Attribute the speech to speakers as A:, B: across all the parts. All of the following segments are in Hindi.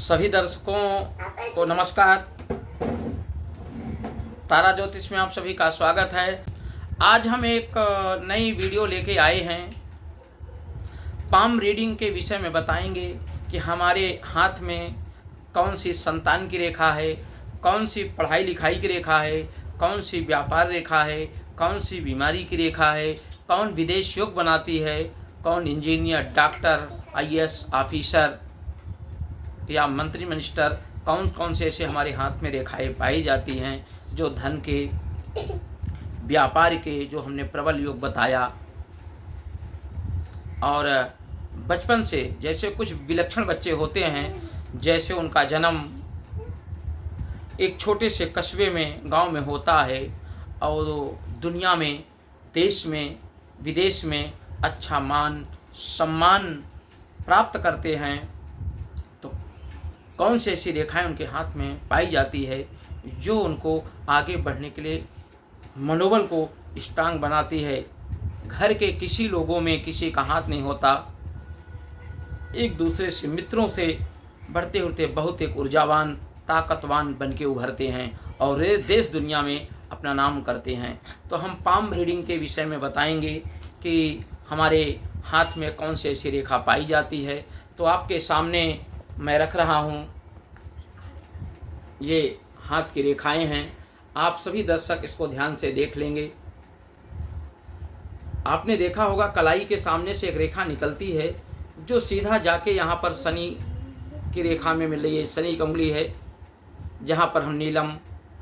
A: सभी दर्शकों को नमस्कार। तारा ज्योतिष में आप सभी का स्वागत है। आज हम एक नई वीडियो लेके आए हैं। पाम रीडिंग के विषय में बताएंगे कि हमारे हाथ में कौन सी संतान की रेखा है, कौन सी पढ़ाई लिखाई की रेखा है, कौन सी व्यापार रेखा है, कौन सी बीमारी की रेखा है, कौन विदेश योग बनाती है, कौन इंजीनियर, डॉक्टर, आईएएस ऑफिसर या मंत्री मिनिस्टर, कौन कौन से ऐसे हमारे हाथ में रेखाएं पाई जाती हैं जो धन के, व्यापार के, जो हमने प्रबल योग बताया। और बचपन से जैसे कुछ विलक्षण बच्चे होते हैं, जैसे उनका जन्म एक छोटे से कस्बे में, गांव में होता है और दुनिया में, देश में, विदेश में अच्छा मान सम्मान प्राप्त करते हैं, तो कौन सी ऐसी रेखाएं उनके हाथ में पाई जाती है जो उनको आगे बढ़ने के लिए मनोबल को स्ट्रांग बनाती है। घर के किसी लोगों में किसी का हाथ नहीं होता, एक दूसरे से, मित्रों से बढ़ते उठते बहुत एक ऊर्जावान, ताकतवान बन के उभरते हैं और देश दुनिया में अपना नाम करते हैं। तो हम पाम रीडिंग के विषय में बताएंगे कि हमारे हाथ में कौन सी ऐसी रेखा पाई जाती है। तो आपके सामने मैं रख रहा हूँ, ये हाथ की रेखाएं हैं। आप सभी दर्शक इसको ध्यान से देख लेंगे। आपने देखा होगा कलाई के सामने से एक रेखा निकलती है जो सीधा जाके यहाँ पर शनि की रेखा में मिल रही है। शनि की उंगली है जहाँ पर हम नीलम,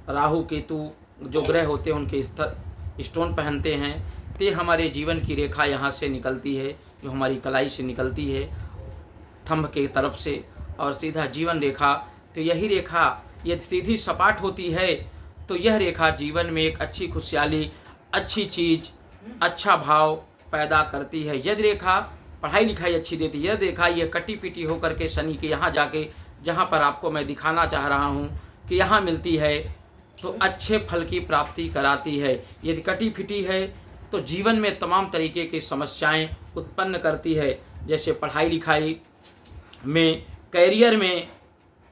A: राहु, केतु जो ग्रह होते हैं उनके स्टोन पहनते हैं। तो हमारे जीवन की रेखा यहाँ से निकलती है, जो हमारी कलाई से निकलती है, थंब के तरफ से, और सीधा जीवन रेखा। तो यही रेखा यदि सीधी सपाट होती है तो यह रेखा जीवन में एक अच्छी खुशहाली, अच्छी चीज़, अच्छा भाव पैदा करती है। यदि रेखा पढ़ाई लिखाई अच्छी देती है, यह रेखा ये कटी पिटी होकर के शनि के यहाँ जाके, जहाँ पर आपको मैं दिखाना चाह रहा हूँ कि यहाँ मिलती है, तो अच्छे फल की प्राप्ति कराती है। यदि कटी फिटी है तो जीवन में तमाम तरीके की समस्याएं उत्पन्न करती है, जैसे पढ़ाई लिखाई में, कैरियर में,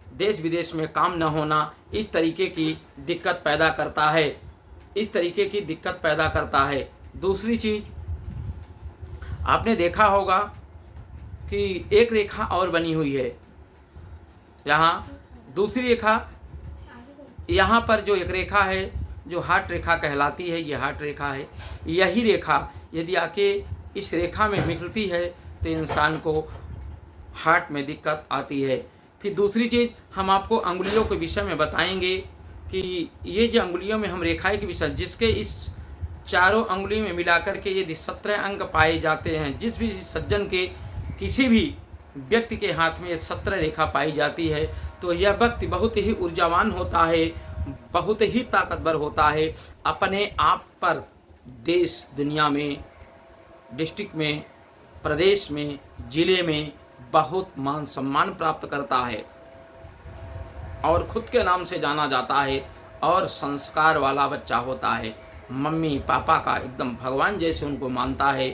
A: देश विदेश में काम न होना, इस तरीके की दिक्कत पैदा करता है, इस तरीके की दिक्कत पैदा करता है। दूसरी चीज़ आपने देखा होगा कि एक रेखा और बनी हुई है यहाँ, दूसरी रेखा यहाँ पर जो एक रेखा है जो हार्ट रेखा कहलाती है, ये हार्ट रेखा है। यही रेखा यदि आके इस रेखा में मिलती है तो इंसान को हार्ट में दिक्कत आती है। फिर दूसरी चीज़ हम आपको अंगुलियों के विषय में बताएंगे कि ये जो अंगुलियों में हम रेखाएं के विषय, जिसके इस चारों अंगुली में मिलाकर के यदि 17 अंग पाए जाते हैं, जिस भी सज्जन के, किसी भी व्यक्ति के हाथ में 17 रेखा पाई जाती है, तो यह व्यक्ति बहुत ही ऊर्जावान होता है, बहुत ही ताकतवर होता है, अपने आप पर देश दुनिया में, डिस्ट्रिक्ट में, प्रदेश में, जिले में बहुत मान सम्मान प्राप्त करता है और खुद के नाम से जाना जाता है और संस्कार वाला बच्चा होता है। मम्मी पापा का एकदम भगवान जैसे उनको मानता है।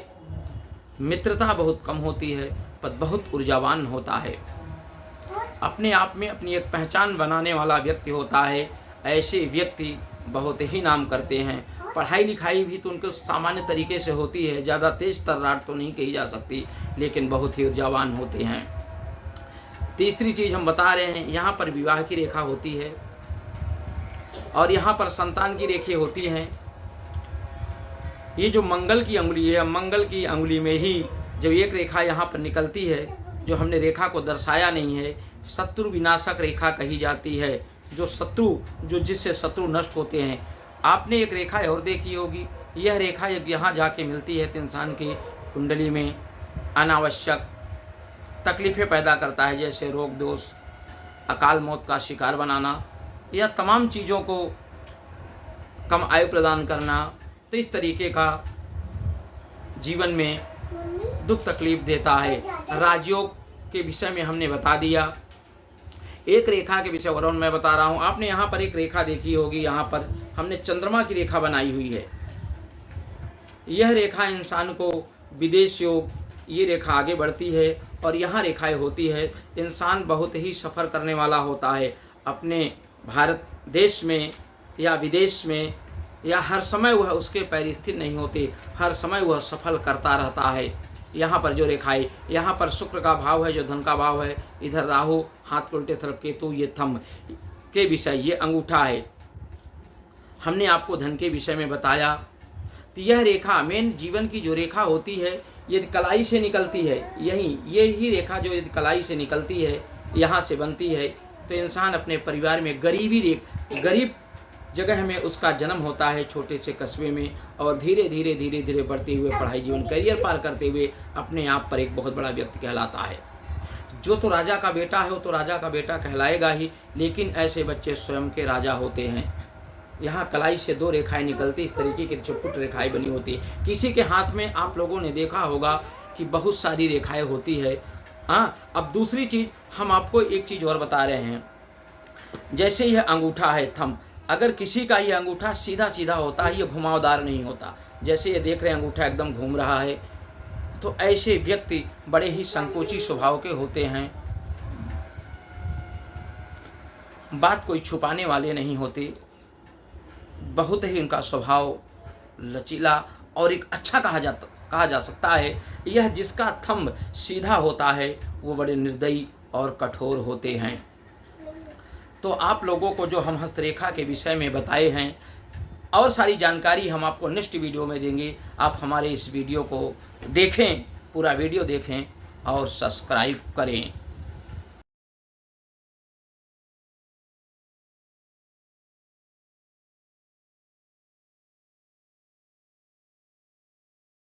A: मित्रता बहुत कम होती है पर बहुत ऊर्जावान होता है, अपने आप में अपनी एक पहचान बनाने वाला व्यक्ति होता है। ऐसे व्यक्ति बहुत ही नाम करते हैं। पढ़ाई लिखाई भी तो उनको सामान्य तरीके से होती है, ज़्यादा तेज तर्राट तो नहीं कही जा सकती, लेकिन बहुत ही ऊर्जावान होते हैं। तीसरी चीज़ हम बता रहे हैं, यहाँ पर विवाह की रेखा होती है और यहाँ पर संतान की रेखा होती हैं। ये जो मंगल की अंगुली है, मंगल की अंगुली में ही जब एक रेखा यहाँ पर निकलती है, जो हमने रेखा को दर्शाया नहीं है, शत्रु विनाशक रेखा कही जाती है, जो शत्रु, जो जिससे शत्रु नष्ट होते हैं। आपने एक रेखा और देखी होगी, यह रेखा यहाँ जाके मिलती है तो इंसान की कुंडली में अनावश्यक तकलीफ़ें पैदा करता है, जैसे रोग दोष, अकाल मौत का शिकार बनाना, या तमाम चीज़ों को कम आयु प्रदान करना। तो इस तरीके का जीवन में दुख तकलीफ देता है। राजयोग के विषय में हमने बता दिया। एक रेखा के विषय और मैं बता रहा हूँ। आपने यहाँ पर एक रेखा देखी होगी, यहाँ पर हमने चंद्रमा की रेखा बनाई हुई है। यह रेखा इंसान को विदेश योग, ये रेखा आगे बढ़ती है और यहाँ रेखाएं होती है, इंसान बहुत ही सफ़र करने वाला होता है अपने भारत देश में या विदेश में, या हर समय वह उसके पैर स्थिर नहीं होते, हर समय वह सफल करता रहता है। यहाँ पर जो रेखाएं, यहाँ पर शुक्र का भाव है जो धन का भाव है, इधर राहु, हाथ के उल्टे तरफ केतु, ये थंब के विषय, ये अंगूठा है। हमने आपको धन के विषय में बताया। तो यह रेखा मेन जीवन की जो रेखा होती है, यदि कलाई से निकलती है, ये ही रेखा जो यदि कलाई से निकलती है, यहाँ से बनती है, तो इंसान अपने परिवार में गरीब जगह में उसका जन्म होता है, छोटे से कस्बे में, और धीरे धीरे बढ़ते हुए पढ़ाई जीवन करियर पार करते हुए अपने आप पर एक बहुत बड़ा व्यक्ति कहलाता है। जो तो राजा का बेटा है वो तो राजा का बेटा कहलाएगा ही, लेकिन ऐसे बच्चे स्वयं के राजा होते हैं। यहाँ कलाई से 2 रेखाएं निकलती, इस तरीके की चुटपुट रेखाएं बनी होती है। किसी के हाथ में आप लोगों ने देखा होगा कि बहुत सारी रेखाएं होती है। हाँ, अब दूसरी चीज़ हम आपको एक चीज़ और बता रहे हैं। जैसे यह अंगूठा है थंब, अगर किसी का ये अंगूठा सीधा होता है, ये घुमावदार नहीं होता, जैसे ये देख रहे हैं अंगूठा एकदम घूम रहा है, तो ऐसे व्यक्ति बड़े ही संकोची स्वभाव के होते हैं, बात कोई छुपाने वाले नहीं होते, बहुत ही उनका स्वभाव लचीला और एक अच्छा कहा जा सकता है। यह जिसका थंब सीधा होता है वो बड़े निर्दयी और कठोर होते हैं। तो आप लोगों को जो हम हस्तरेखा के विषय में बताए हैं, और सारी जानकारी हम आपको नेक्स्ट वीडियो में देंगे। आप हमारे इस वीडियो को देखें, पूरा वीडियो देखें और सब्सक्राइब करें।